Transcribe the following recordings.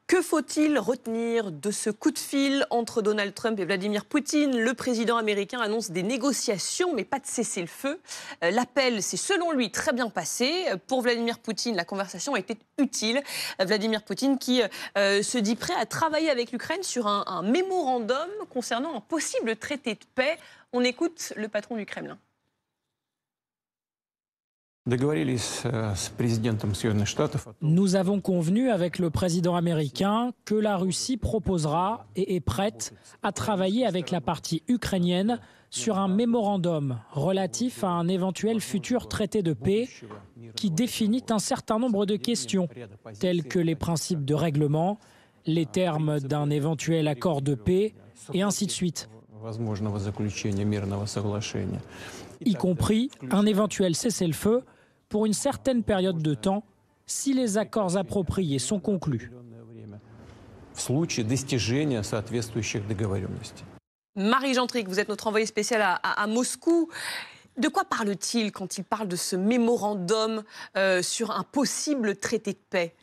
Que faut-il retenir de ce coup de fil entre Donald Trump et Vladimir Poutine? Le président américain annonce des négociations, mais pas de cessez-le-feu. L'appel s'est selon lui très bien passé. Pour Vladimir Poutine, la conversation a été utile. Vladimir Poutine qui se dit prêt à travailler avec l'Ukraine sur un mémorandum concernant un possible traité de paix. On écoute le patron du Kremlin. Nous avons convenu avec le président américain que la Russie proposera et est prête à travailler avec la partie ukrainienne sur un mémorandum relatif à un éventuel futur traité de paix qui définit un certain nombre de questions, telles que les principes de règlement, les termes d'un éventuel accord de paix et ainsi de suite, y compris un éventuel cessez-le-feu pour une certaine période de temps, si les accords appropriés sont conclus. Marie Gentric, vous êtes notre envoyée spéciale à Moscou. De quoi parle-t-il quand il parle de ce mémorandum sur un possible traité de paix ?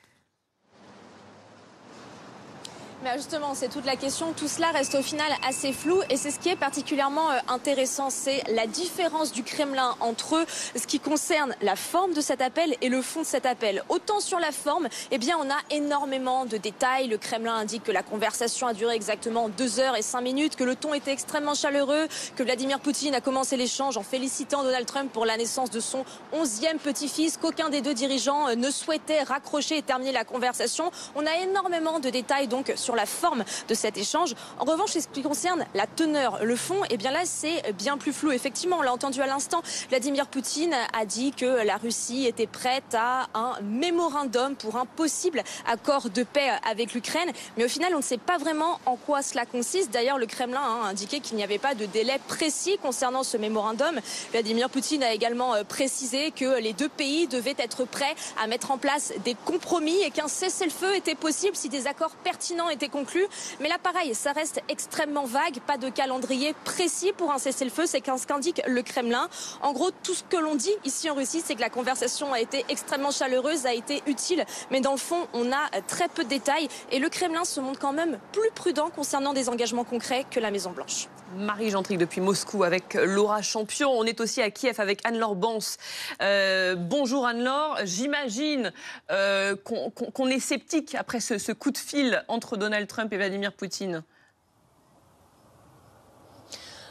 Mais justement, c'est toute la question. Tout cela reste au final assez flou et c'est ce qui est particulièrement intéressant. C'est la différence du Kremlin entre ce qui concerne la forme de cet appel et le fond de cet appel. Autant sur la forme, eh bien, on a énormément de détails. Le Kremlin indique que la conversation a duré exactement 2 heures et 5 minutes, que le ton était extrêmement chaleureux, que Vladimir Poutine a commencé l'échange en félicitant Donald Trump pour la naissance de son 11e petit-fils, qu'aucun des deux dirigeants ne souhaitait raccrocher et terminer la conversation. On a énormément de détails donc sur la forme de cet échange. En revanche, ce qui concerne la teneur, le fond, eh bien là, c'est bien plus flou. Effectivement, on l'a entendu à l'instant, Vladimir Poutine a dit que la Russie était prête à un mémorandum pour un possible accord de paix avec l'Ukraine. Mais au final, on ne sait pas vraiment en quoi cela consiste. D'ailleurs, le Kremlin a indiqué qu'il n'y avait pas de délai précis concernant ce mémorandum. Vladimir Poutine a également précisé que les deux pays devaient être prêts à mettre en place des compromis et qu'un cessez-le-feu était possible si des accords pertinents étaient conclus. Mais là, pareil, ça reste extrêmement vague. Pas de calendrier précis pour un cessez-le-feu. C'est ce qu'indique le Kremlin. En gros, tout ce que l'on dit ici en Russie, c'est que la conversation a été extrêmement chaleureuse, a été utile. Mais dans le fond, on a très peu de détails. Et le Kremlin se montre quand même plus prudent concernant des engagements concrets que la Maison-Blanche. Marie Gentric depuis Moscou avec Laura Champion. On est aussi à Kiev avec Anne-Laure Bans. Bonjour Anne-Laure. J'imagine qu'on est sceptique après ce coup de fil entre Donald Trump et Vladimir Poutine.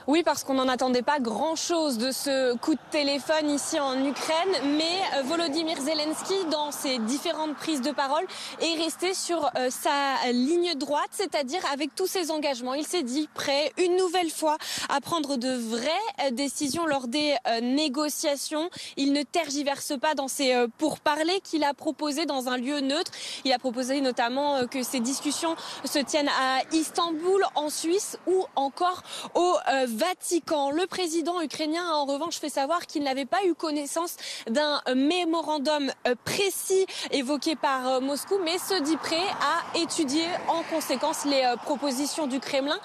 Oui, parce qu'on n'en attendait pas grand-chose de ce coup de téléphone ici en Ukraine. Mais Volodymyr Zelensky, dans ses différentes prises de parole, est resté sur sa ligne droite, c'est-à-dire avec tous ses engagements. Il s'est dit prêt, une nouvelle fois, à prendre de vraies décisions lors des négociations. Il ne tergiverse pas dans ses pourparlers qu'il a proposés dans un lieu neutre. Il a proposé notamment que ces discussions se tiennent à Istanbul, en Suisse ou encore au Vatican. Le président ukrainien a en revanche fait savoir qu'il n'avait pas eu connaissance d'un mémorandum précis évoqué par Moscou, mais se dit prêt à étudier en conséquence les propositions du Kremlin.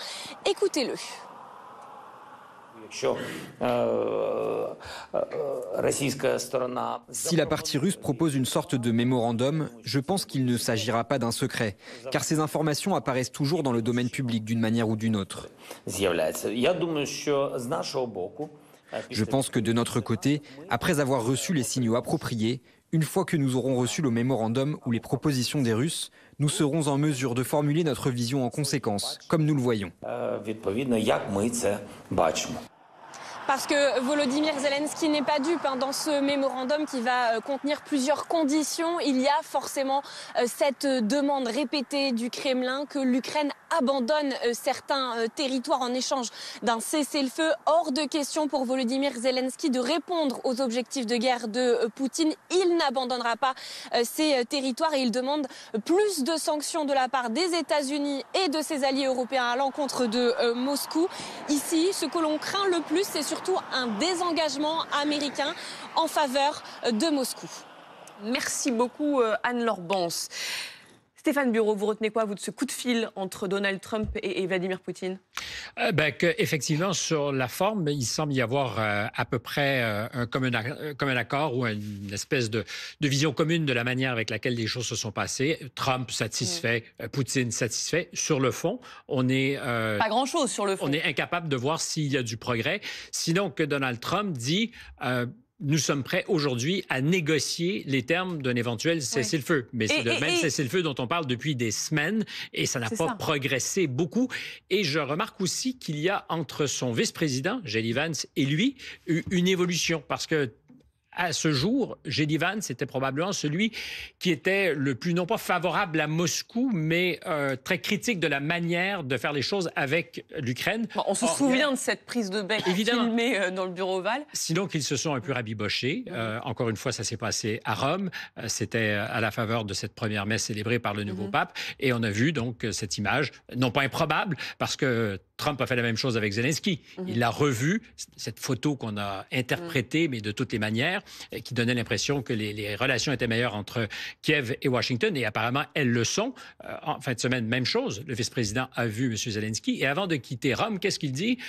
Écoutez-le. Si la partie russe propose une sorte de mémorandum, je pense qu'il ne s'agira pas d'un secret, car ces informations apparaissent toujours dans le domaine public d'une manière ou d'une autre. Je pense que de notre côté, après avoir reçu les signaux appropriés, une fois que nous aurons reçu le mémorandum ou les propositions des Russes, nous serons en mesure de formuler notre vision en conséquence, comme nous le voyons. Parce que Volodymyr Zelensky n'est pas dupe dans ce mémorandum qui va contenir plusieurs conditions. Il y a forcément cette demande répétée du Kremlin que l'Ukraine abandonne certains territoires en échange d'un cessez-le-feu. Hors de question pour Volodymyr Zelensky de répondre aux objectifs de guerre de Poutine. Il n'abandonnera pas ces territoires et il demande plus de sanctions de la part des États-Unis et de ses alliés européens à l'encontre de Moscou. Ici, ce que l'on craint le plus, c'est surtout un désengagement américain en faveur de Moscou. Merci beaucoup Anne-Laure Bans. Stéphane Bureau, vous retenez quoi, vous, de ce coup de fil entre Donald Trump et Vladimir Poutine? Effectivement, sur la forme, il semble y avoir à peu près un commun accord ou une espèce de vision commune de la manière avec laquelle les choses se sont passées. Trump satisfait, Poutine satisfait. Sur le fond, on est... Pas grand-chose sur le fond. On est incapable de voir s'il y a du progrès. Sinon que Donald Trump dit... nous sommes prêts aujourd'hui à négocier les termes d'un éventuel cessez-le-feu. Mais c'est le même cessez-le-feu dont on parle depuis des semaines et ça n'a pas progressé beaucoup. Et je remarque aussi qu'il y a entre son vice-président, J.D. Vance, et lui, une évolution parce que à ce jour, J.D. Vance était probablement celui qui était le plus, non pas favorable à Moscou, mais très critique de la manière de faire les choses avec l'Ukraine. Bon, on se souvient de cette prise de bec filmée dans le bureau ovale. Sinon qu'ils se sont un peu rabibochés. Encore une fois, ça s'est passé à Rome. C'était à la faveur de cette première messe célébrée par le nouveau pape. Et on a vu donc cette image, non pas improbable, parce que Trump a fait la même chose avec Zelensky. Il l'a revu, cette photo qu'on a interprétée, mais de toutes les manières, qui donnait l'impression que les relations étaient meilleures entre Kiev et Washington, et apparemment, elles le sont. En fin de semaine, même chose. Le vice-président a vu M. Zelensky, et avant de quitter Rome, qu'est-ce qu'il dit?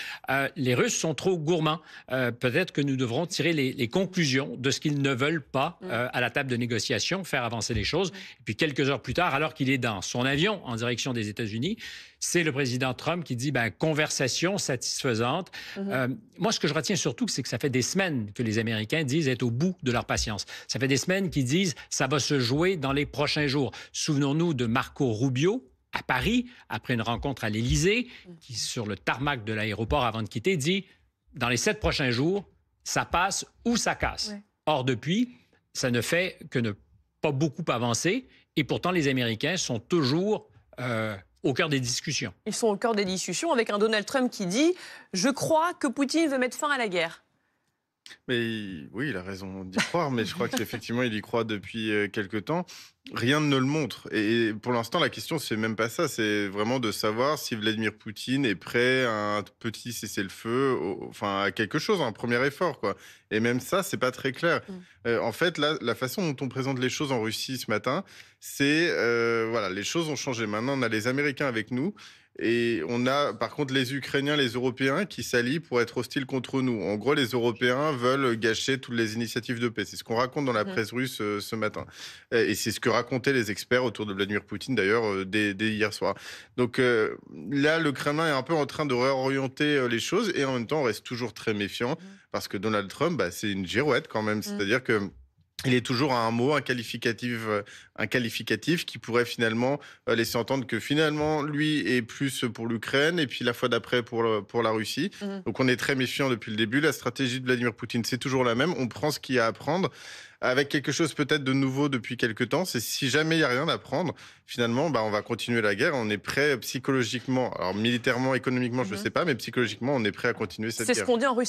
Les Russes sont trop gourmands. Peut-être que nous devrons tirer les conclusions de ce qu'ils ne veulent pas à la table de négociation, faire avancer les choses. Et puis, quelques heures plus tard, alors qu'il est dans son avion en direction des États-Unis, c'est le président Trump qui dit conversation satisfaisante. Moi, ce que je retiens surtout, c'est que ça fait des semaines que les Américains disent être au bout de leur patience. Ça fait des semaines qu'ils disent ça va se jouer dans les prochains jours. Souvenons-nous de Marco Rubio à Paris, après une rencontre à l'Élysée, qui, sur le tarmac de l'aéroport avant de quitter, dit dans les 7 prochains jours, ça passe ou ça casse. Or, depuis, ça ne fait que ne pas beaucoup avancer. Et pourtant, les Américains sont toujours... au cœur des discussions. Ils sont au cœur des discussions avec un Donald Trump qui dit « Je crois que Poutine veut mettre fin à la guerre ». Mais oui, il a raison d'y croire, mais je crois qu'effectivement, il y croit depuis quelque temps. Rien ne le montre. Et pour l'instant, la question, c'est même pas ça. C'est vraiment de savoir si Vladimir Poutine est prêt à un petit cessez-le-feu, enfin, à quelque chose, un premier effort, quoi. Et même ça, c'est pas très clair. En fait, là, la façon dont on présente les choses en Russie ce matin, c'est, voilà, les choses ont changé. Maintenant, on a les Américains avec nous. Et on a, par contre, les Ukrainiens, les Européens qui s'allient pour être hostiles contre nous. En gros, les Européens veulent gâcher toutes les initiatives de paix. C'est ce qu'on raconte dans la presse russe ce matin. Et c'est ce que racontaient les experts autour de Vladimir Poutine, d'ailleurs, dès hier soir. Donc là, le Kremlin est un peu en train de réorienter les choses. Et en même temps, on reste toujours très méfiant. Parce que Donald Trump, c'est une girouette quand même. C'est-à-dire que... il est toujours à un mot, un qualificatif qui pourrait finalement laisser entendre que finalement, lui est plus pour l'Ukraine et puis la fois d'après pour la Russie. Donc on est très méfiant depuis le début. La stratégie de Vladimir Poutine, c'est toujours la même. On prend ce qu'il y a à prendre avec quelque chose peut-être de nouveau depuis quelque temps. C'est si jamais il n'y a rien à prendre, finalement, on va continuer la guerre. On est prêt psychologiquement, alors militairement, économiquement, je ne sais pas, mais psychologiquement, on est prêt à continuer cette guerre. C'est ce qu'on dit en Russie.